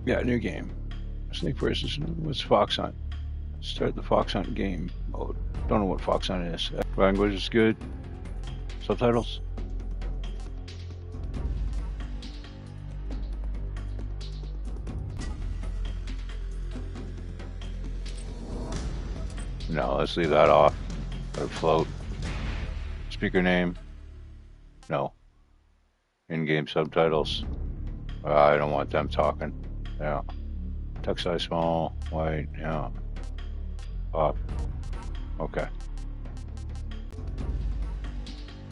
Yeah, new game. Snake versus what's Fox Hunt? Start the Fox Hunt game mode. Don't know what Fox Hunt is. Language is good. Subtitles? No, let's leave that off. Let it float. Speaker name? No. In-game subtitles? I don't want them talking. Yeah. Text size small, white, yeah. Off. Okay.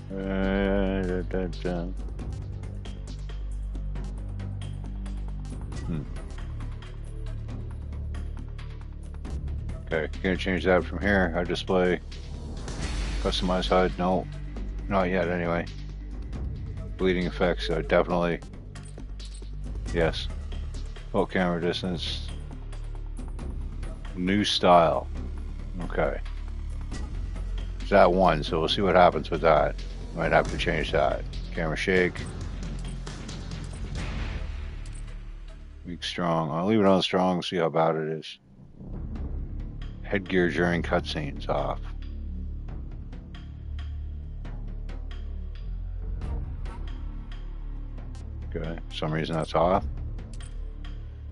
Da, da, da. Okay, gonna change that from here. HUD display. Customize HUD. No, not yet anyway. Bleeding effects, definitely. Yes. Full camera distance. New style. Okay. It's that one, so we'll see what happens with that. Might have to change that. Camera shake. Weak strong. I'll leave it on strong, see how bad it is. Headgear during cutscenes off. Okay, for some reason that's off.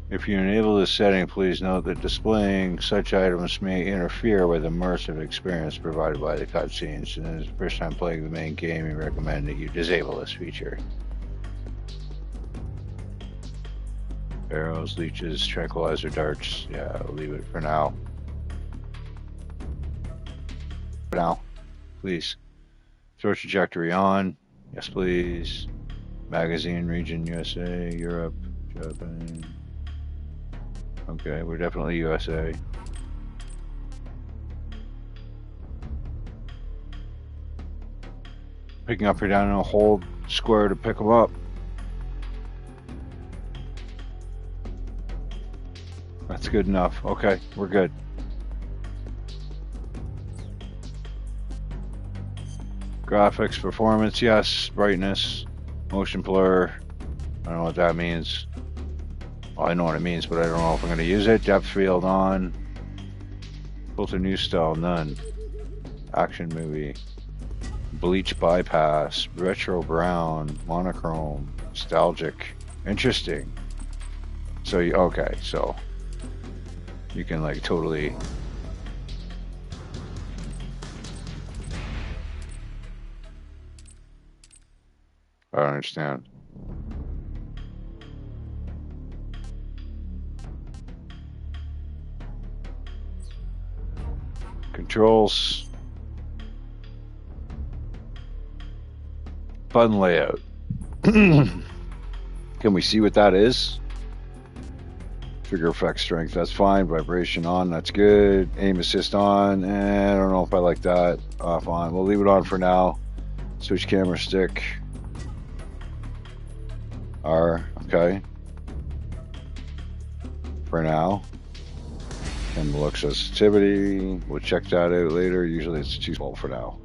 If you enable this setting, please note that displaying such items may interfere with the immersive experience provided by the cutscenes. And as the first time playing the main game, we recommend that you disable this feature. Arrows, leeches, tranquilizer darts. Yeah, I'll leave it for now. For now, please. Throw trajectory on. Yes, please. Magazine, region, USA, Europe, Japan. Okay, we're definitely USA. Picking up or down and hold square to pick them up. That's good enough. Okay, we're good. Graphics, performance, yes. Brightness, motion blur. I don't know what that means. Well, I know what it means, but I don't know if I'm going to use it. Depth field on. Filter new style, none. Action movie. Bleach bypass. Retro brown. Monochrome. Nostalgic. Interesting. So, okay, so you can like totally. I don't understand. Controls. Button layout. Can we see what that is? Trigger effect strength, that's fine. Vibration on, that's good. Aim assist on, I don't know if I like that. Off on. We'll leave it on for now. Switch camera stick. R, okay. For now. And look sensitivity. We'll check that out later. Usually it's too small for now.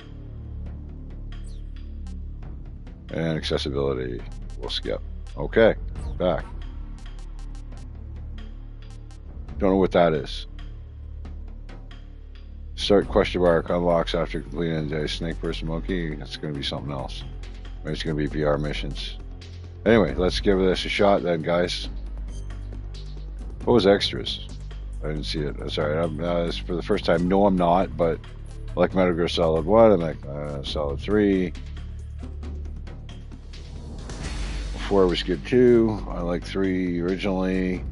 And accessibility, we'll skip. Okay, back. Don't know what that is. Start question mark unlocks after completing the day. Snake versus monkey. That's going to be something else. Maybe it's going to be VR missions. Anyway, let's give this a shot then, guys. What was extras? I didn't see it. Sorry, it's for the first time. No, I'm not, but I like Metal Gear Solid 1. I like Solid 3. 4 was good too. I like 3 originally.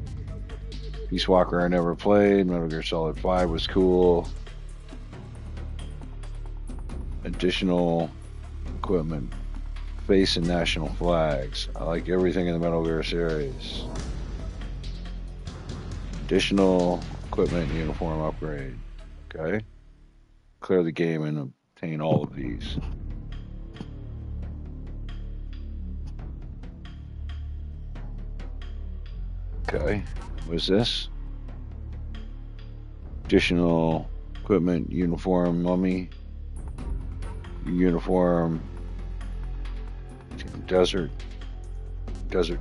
Peace Walker I never played. Metal Gear Solid 5 was cool. Additional equipment. Face and national flags. I like everything in the Metal Gear series. Additional equipment uniform upgrade. Okay. Clear the game and obtain all of these. Okay. What's this? Additional equipment uniform mummy. Uniform desert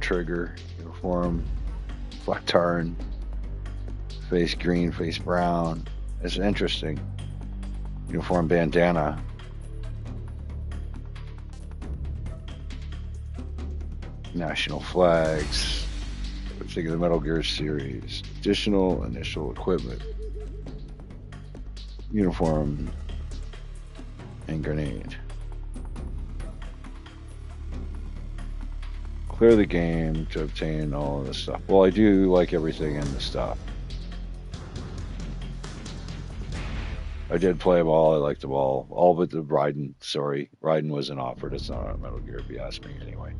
trigger uniform Flat turn. Face green, face brown. It's interesting. Uniform bandana. National flags. Think of the Metal Gear series. Additional initial equipment. Uniform and grenade. Clear the game to obtain all of this stuff. Well, I do like everything in the stuff. I did play them all. I liked them all. All but the Raiden. Sorry, Raiden wasn't offered. It's not on Metal Gear, if you ask me anyway.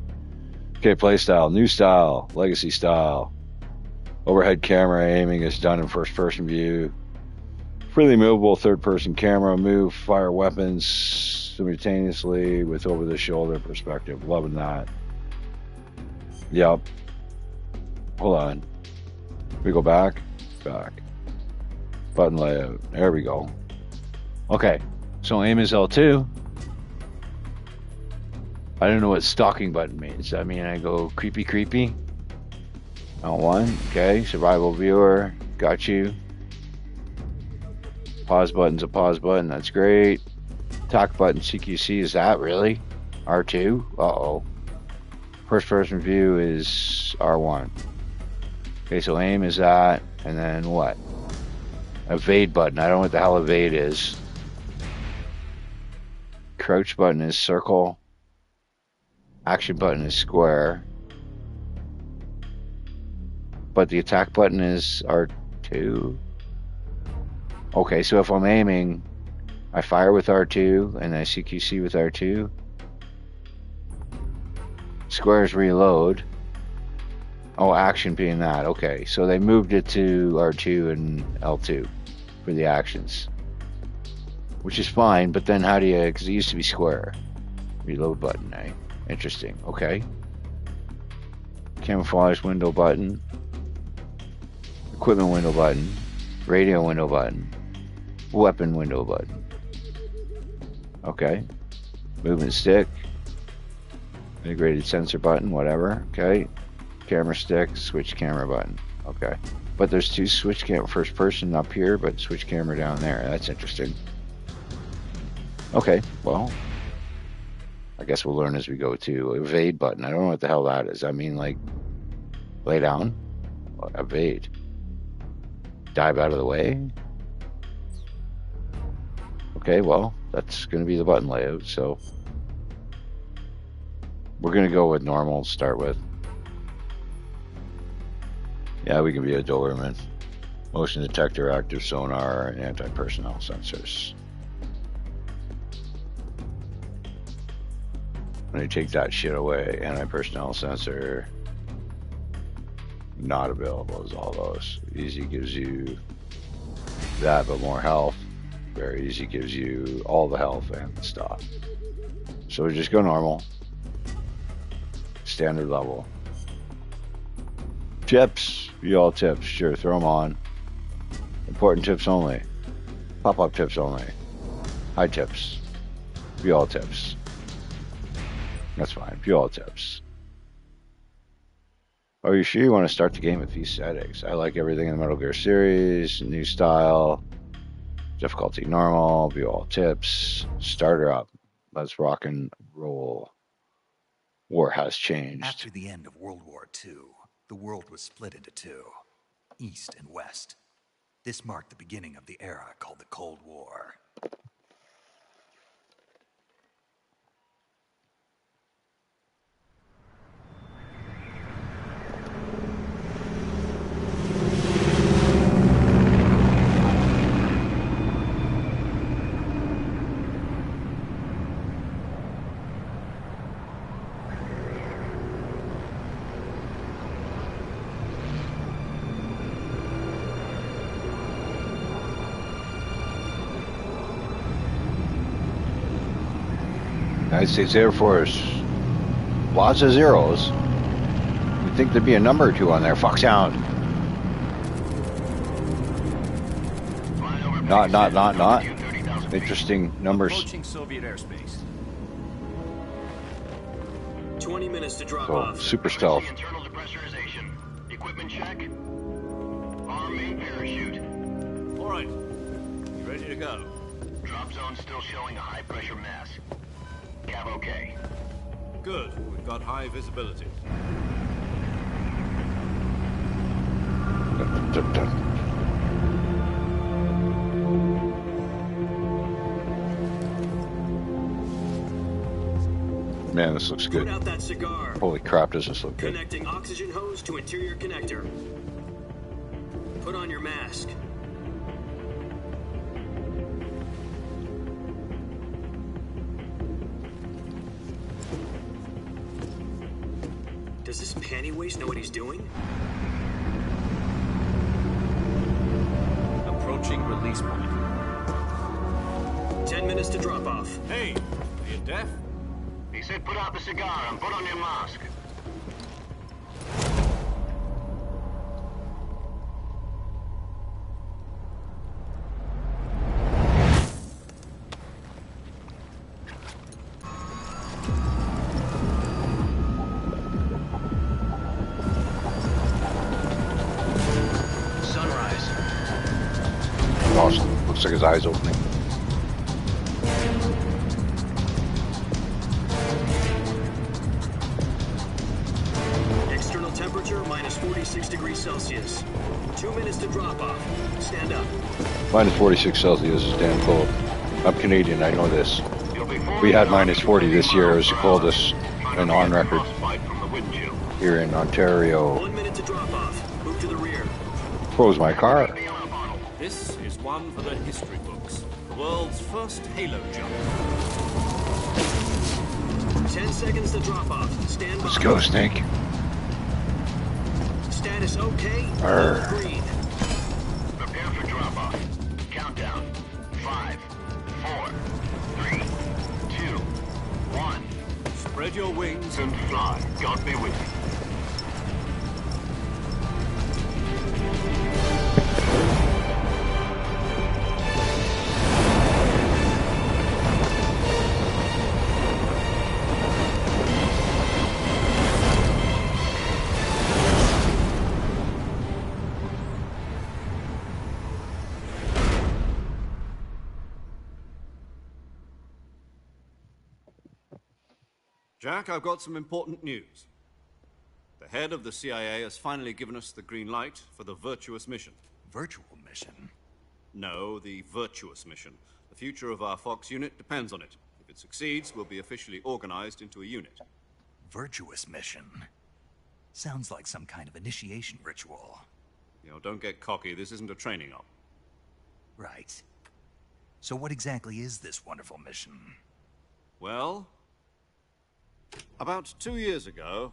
Okay, play style. New style. Legacy style. Overhead camera aiming is done in first-person view. Freely movable third-person camera. Move, fire weapons simultaneously with over-the-shoulder perspective. Loving that. Yep. Hold on. We go back. Back. Button layout. There we go. Okay. So aim is L2. I don't know what stalking button means. Does that mean I go creepy creepy? L1. Okay. Survival viewer. Got you. Pause button's a pause button. That's great. Attack button CQC. Is that really? R2? Uh-oh. First person view is R1. Okay, so aim is that. And then what? Evade button. I don't know what the hell evade is. Crouch button is circle. Action button is square. But the attack button is R2. Okay, so if I'm aiming, I fire with R2 and I CQC with R2. Square is reload. Oh, action being that. Okay, so they moved it to R2 and L2 for the actions. Which is fine, but then how do you, because it used to be square. Reload button, eh? Interesting, okay. Camouflage window button. Equipment window button. Radio window button. Weapon window button. Okay. Movement stick. Integrated sensor button, whatever. Okay. Camera stick, switch camera button. Okay. But there's two switch camera, first person up here, but switch camera down there. That's interesting. Okay, well, I guess we'll learn as we go too. Evade button. I don't know what the hell that is. I mean, like, lay down. Evade. Dive out of the way. Okay, well, that's going to be the button layout, so we're going to go with normal to start with. Yeah, we can be a Doberman. Motion detector, active sonar, and anti-personnel sensors. When you take that shit away, anti-personnel sensor, not available as all those. Easy gives you that, but more health. Very easy gives you all the health and the stuff. So we just go normal. Standard level. Tips. You all tips. Sure, throw them on. Important tips only. Pop-up tips only. High tips. View all tips. That's fine. View all tips. Are you sure you want to start the game with these settings? I like everything in the Metal Gear series. New style. Difficulty normal. View all tips. Starter up. Let's rock and roll. War has changed. After the end of World War II, the world was split into two, East and West. This marked the beginning of the era called the Cold War. United States Air Force. Lots of zeros. You'd think there'd be a number or two on there. Foxhound. Not. Interesting numbers. Approaching Soviet airspace. 20 minutes to drop So, off. super stealth. equipment check. Arm main parachute. All right. You ready to go? Drop zone still showing a high pressure mass. Cav okay. Good. We've got high visibility. Man, this looks good. Put out that cigar. Holy crap, does this look good. Connecting oxygen hose to interior connector. Put on your mask. Does this panty waste know what he's doing? Approaching release point. 10 minutes to drop off. Hey, are you deaf? He said put out the cigar and put on your mask. Sunrise. Awesome. Looks like his eyes opening. External temperature minus 46 degrees Celsius. 2 minutes to drop off. Stand up. Minus 46 Celsius is damn cold. I'm Canadian, I know this. We had minus 40 this year. It was the coldest and on record here in Ontario. 1 minute to drop off. Move to the rear. Froze my car. This is one for the history books. The world's first halo jump. 10 seconds to drop off. Stand by. Let's go, Snake. Status okay. Arr. Green. Prepare for drop off. Countdown. 5, 4, 3, 2, 1. Spread your wings And fly. God be with you. Jack, I've got some important news. The head of the CIA has finally given us the green light for the virtuous mission. Virtual mission? No, the virtuous mission. The future of our Fox unit depends on it. If it succeeds, we'll be officially organized into a unit. Virtuous mission? Sounds like some kind of initiation ritual. You know, don't get cocky. This isn't a training op. Right. So what exactly is this wonderful mission? Well, about 2 years ago,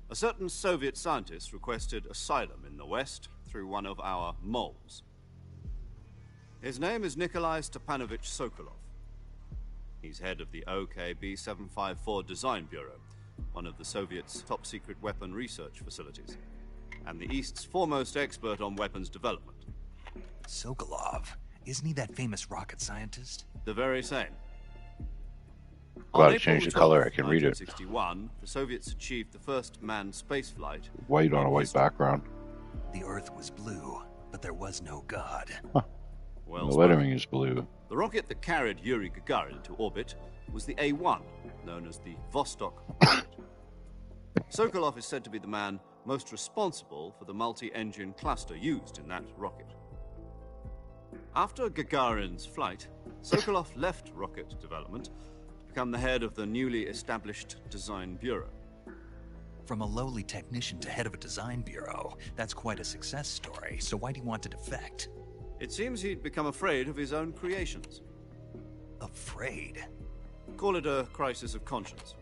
a certain Soviet scientist requested asylum in the West through one of our moles. His name is Nikolai Stepanovich Sokolov. He's head of the OKB 754 Design Bureau, one of the Soviets' top-secret weapon research facilities, and the East's foremost expert on weapons development. Sokolov? Isn't he that famous rocket scientist? The very same. Glad On to change April the color, 12th, I can read it. 1961, the Soviets achieved the first manned spaceflight. White on a white background. The Earth was blue, but there was no God. Well The spoken. lettering is blue. The rocket that carried Yuri Gagarin to orbit was the A1, known as the Vostok rocket. Sokolov is said to be the man most responsible for the multi-engine cluster used in that rocket. After Gagarin's flight, Sokolov left rocket development to become the head of the newly established Design Bureau. From a lowly technician to head of a design bureau, that's quite a success story. So why'd he want to defect? It seems he'd become afraid of his own creations. Afraid? Call it a crisis of conscience.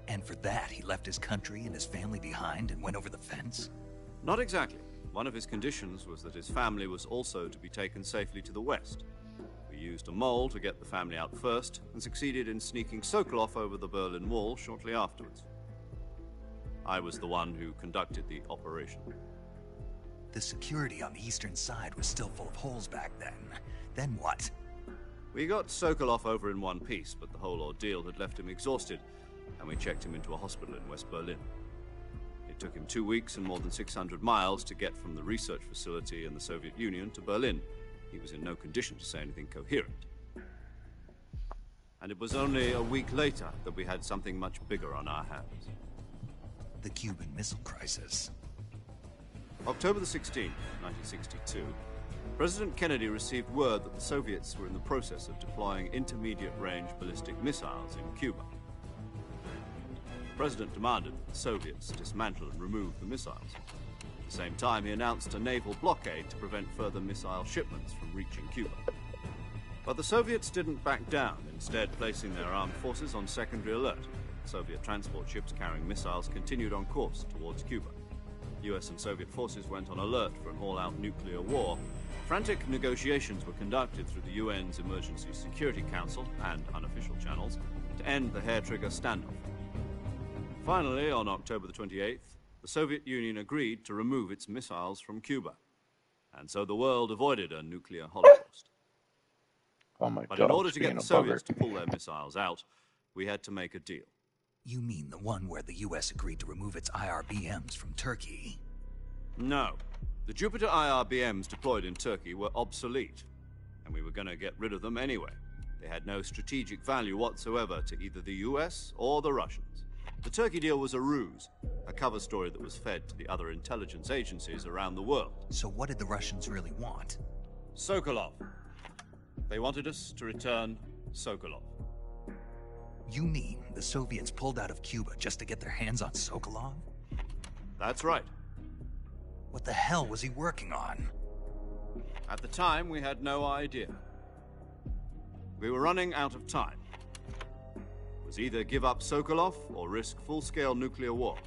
And for that, he left his country and his family behind and went over the fence? Not exactly. One of his conditions was that his family was also to be taken safely to the west. We used a mole to get the family out first, and succeeded in sneaking Sokolov over the Berlin Wall shortly afterwards. I was the one who conducted the operation. The security on the eastern side was still full of holes back then. Then what? We got Sokolov over in one piece, but the whole ordeal had left him exhausted, and we checked him into a hospital in West Berlin. It took him 2 weeks and more than 600 miles to get from the research facility in the Soviet Union to Berlin. He was in no condition to say anything coherent. And it was only a week later that we had something much bigger on our hands. The Cuban Missile Crisis. October the 16th, 1962, President Kennedy received word that the Soviets were in the process of deploying intermediate-range ballistic missiles in Cuba. The President demanded that the Soviets dismantle and remove the missiles. At the same time, he announced a naval blockade to prevent further missile shipments from reaching Cuba. But the Soviets didn't back down, instead placing their armed forces on secondary alert. Soviet transport ships carrying missiles continued on course towards Cuba. US and Soviet forces went on alert for an all-out nuclear war. Frantic negotiations were conducted through the UN's Emergency Security Council and unofficial channels to end the hair-trigger standoff. Finally, on October the 28th, the Soviet Union agreed to remove its missiles from Cuba. And so the world avoided a nuclear holocaust. Oh my But God, in order to get being the a Soviets bugger. to pull their missiles out, we had to make a deal. You mean the one where the US agreed to remove its IRBMs from Turkey? No. The Jupiter IRBMs deployed in Turkey were obsolete, and we were going to get rid of them anyway. They had no strategic value whatsoever to either the US or the Russians. The Turkey deal was a ruse, a cover story that was fed to the other intelligence agencies around the world. So what did the Russians really want? Sokolov. They wanted us to return Sokolov. You mean the Soviets pulled out of Cuba just to get their hands on Sokolov? That's right. What the hell was he working on? At the time, we had no idea. We were running out of time. It was either give up Sokolov or risk full-scale nuclear war.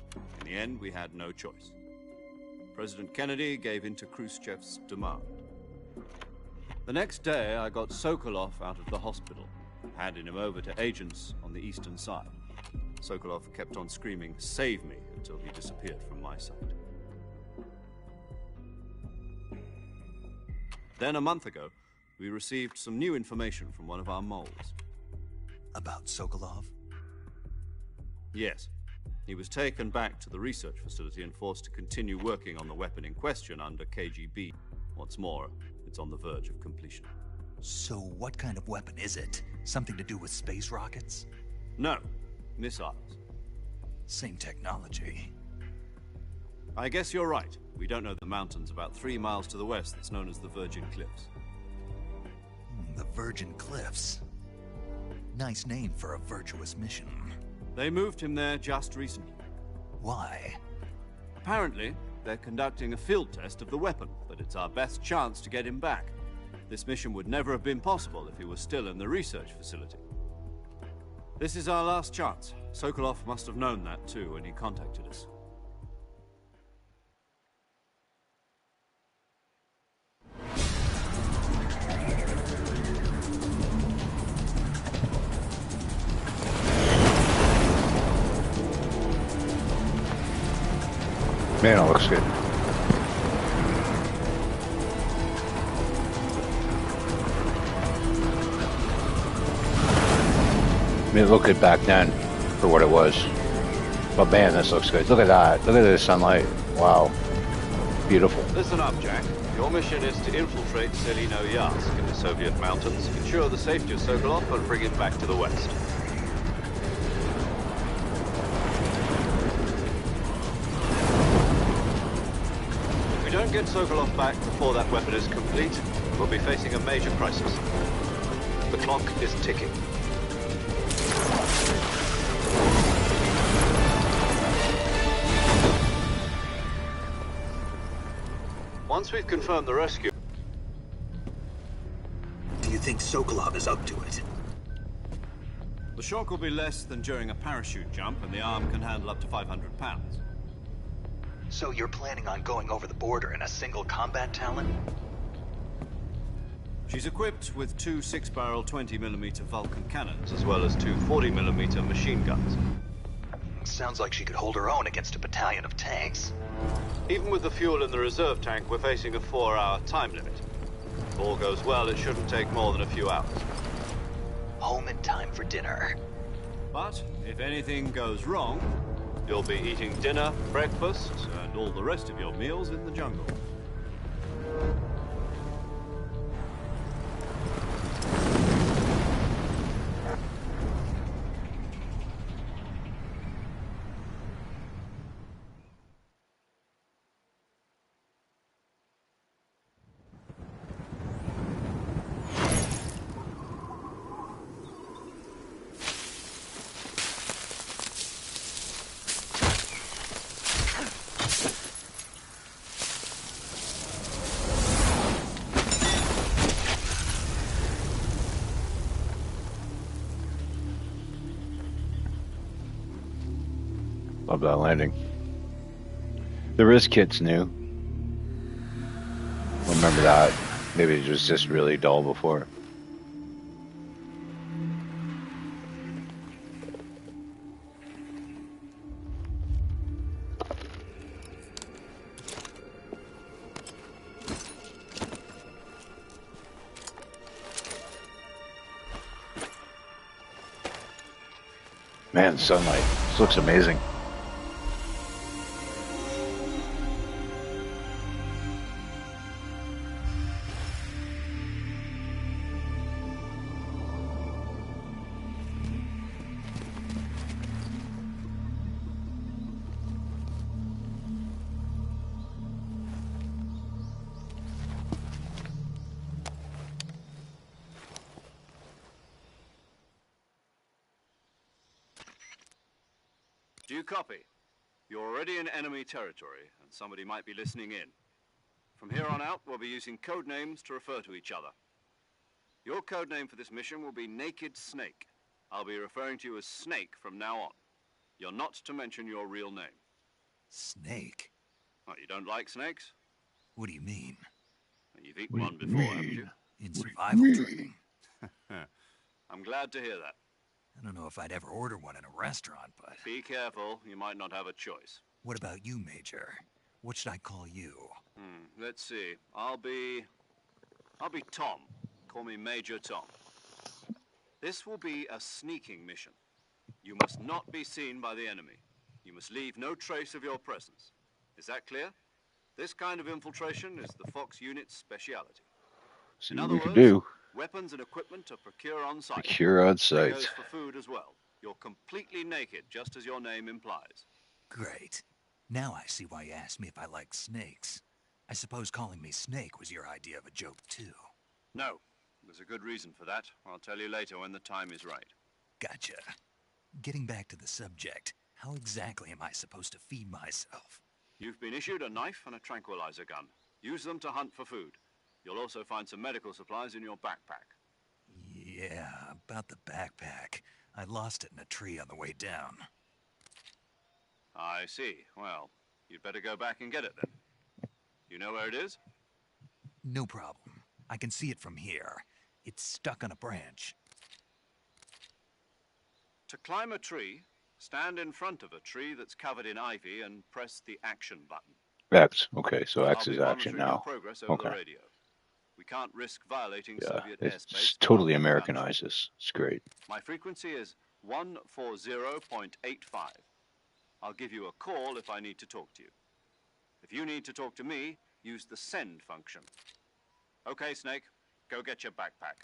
In the end, we had no choice. President Kennedy gave in to Khrushchev's demand. The next day, I got Sokolov out of the hospital, handing him over to agents on the eastern side. Sokolov kept on screaming, "Save me," until he disappeared from my sight. Then, a month ago, we received some new information from one of our moles. About Sokolov? Yes. He was taken back to the research facility and forced to continue working on the weapon in question under KGB. What's more, it's on the verge of completion. So what kind of weapon is it? Something to do with space rockets? No, missiles. Same technology. I guess you're right. We don't know the mountains about 3 miles to the west that's known as the Virgin Cliffs. The Virgin Cliffs. Nice name for a virtuous mission. They moved him there just recently. Why? Apparently, they're conducting a field test of the weapon, but it's our best chance to get him back. This mission would never have been possible if he was still in the research facility. This is our last chance. Sokolov must have known that too when he contacted us. Man, it looks good. I mean, it looked good back then for what it was. But man, this looks good. Look at that. Look at the sunlight. Wow. Beautiful. Listen up, Jack. Your mission is to infiltrate Selino-Yarsk in the Soviet mountains, ensure the safety of Sokolov, and bring him back to the west. If we don't get Sokolov back before that weapon is complete, we'll be facing a major crisis. The clock is ticking. Once we've confirmed the rescue... Do you think Sokolov is up to it? The shock will be less than during a parachute jump, and the arm can handle up to 500 pounds. So you're planning on going over the border in a single combat Talon? She's equipped with 2 6-barrel 20mm Vulcan cannons, as well as 2 40mm machine guns. Sounds like she could hold her own against a battalion of tanks. Even with the fuel in the reserve tank, we're facing a 4-hour time limit. If all goes well, it shouldn't take more than a few hours. Home in time for dinner. But if anything goes wrong, You'll be eating dinner, breakfast, and all the rest of your meals in the jungle. Love that landing. The wrist kit's new. Remember that. Maybe it was just really dull before. Man, sunlight. This looks amazing. Do you copy? You're already in enemy territory, and somebody might be listening in. From here on out, we'll be using code names to refer to each other. Your code name for this mission will be Naked Snake. I'll be referring to you as Snake from now on. You're not to mention your real name. Snake? What, you don't like snakes? What do you mean? You've eaten one before, haven't you? In survival training? I'm glad to hear that. I don't know if I'd ever order one in a restaurant, but... Be careful, you might not have a choice. What about you, Major? What should I call you? Let's see. I'll be Tom. Call me Major Tom. This will be a sneaking mission. You must not be seen by the enemy. You must leave no trace of your presence. Is that clear? This kind of infiltration is the Fox unit's speciality. See In what other we can words, do. weapons and equipment are procure on site. Procure on That site. goes for food as well. You're completely naked, just as your name implies. Great. Now I see why you asked me if I like snakes. I suppose calling me Snake was your idea of a joke, too. No, there's a good reason for that. I'll tell you later when the time is right. Gotcha. Getting back to the subject, how exactly am I supposed to feed myself? You've been issued a knife and a tranquilizer gun. Use them to hunt for food. You'll also find some medical supplies in your backpack. Yeah, about the backpack. I lost it in a tree on the way down. I see. Well, you'd better go back and get it then. You know where it is? No problem. I can see it from here. It's stuck on a branch. To climb a tree, stand in front of a tree that's covered in ivy and press the action button. X. Okay, so I'll X be is action monitoring your now. progress over the Okay. radio. We can't risk violating Yeah, Soviet it's airspace. totally without Americanized this. It's great. My frequency is 140.85. I'll give you a call if I need to talk to you. If you need to talk to me, use the send function. Okay, Snake, go get your backpack.